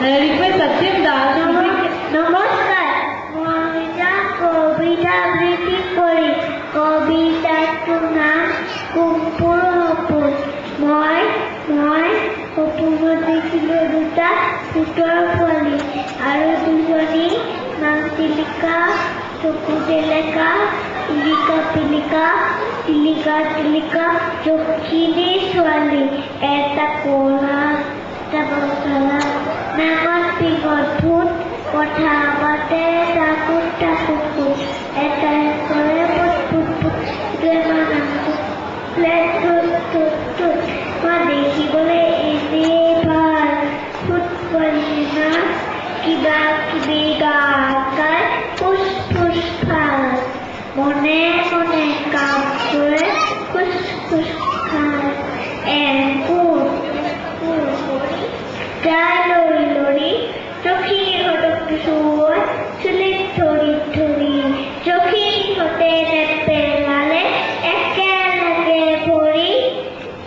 request Satyam Das. নমস্কাৰ মই কবিতা আবৃত্তি কৰিম কবিতাটোৰ নাম কুকুৰ সপোন মই সপোনত দেখিলোঁ দুটা ভূতৰ পোৱালি আৰু দুজনী নাম চিলিকা চকু টেলেকা চিলিকা পিলিকা চিলিকা চিলিকা চকিনী ছোৱালী এটা ক'লা এটা বগা নামত পিঙত ভূত কথা পাতে টাকুট টাকুট ফুট এটাই কৰে পুট পুট পুট দুটাৰ নামটো প্লেট টুট টুট টুট মই দেখিবলৈ এনেই ভাল ফুট পোৱালি নাচ কিবা কিবি গাই ফুচ ফুচ ভাল মনে মনে কাম কৰে ফুচ ফুচ খায় একুৰ গাই লৰি লৰি সখীহঁতক কিছুমান চুলিত ধৰি ধৰি সখীহঁতে নেপেলালে একেলগে ভৰি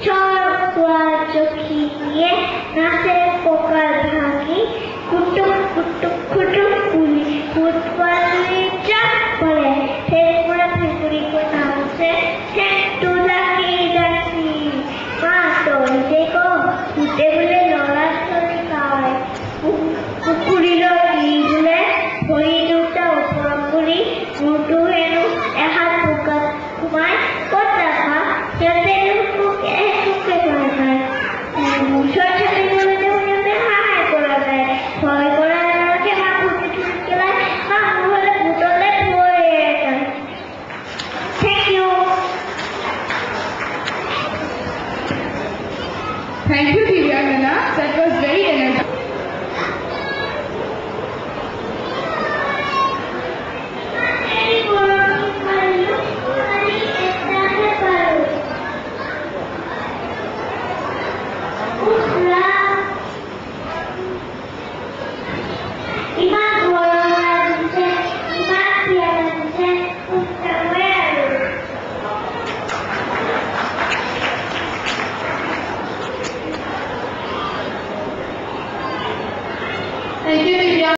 চৰ খোৱা সখীয়ে নাচে কঁকাল ভাঙি কুটুক কুটুক খুটুক বুলি ভূত পোৱালি জাপ পৰে ফেৰফুৰা ফেৰফুৰিকৈ নাচে ঠেকটো ডাকি ডাকি মা তই যে ক ভূতে বোলে ল'ৰা ছোৱালী খায় পুখুৰীলৈ নি বোলে ভৰি দুটা ওপৰ কৰি মূৰটো হেনো এহাত বোকাত সোমাই ক'ত যাবা সিহঁতে মোক একোকে ভয় খায় ওচৰত থাকিবলৈ সিহঁতে সহায় কৰা যায় ভয় কৰা লৰাকে মাক ভূতি ধৰি পেলাই মাক নহ'লে ভূতলে থৈয়ে যায় thank you Thank you, Divya Nana. That was very energetic.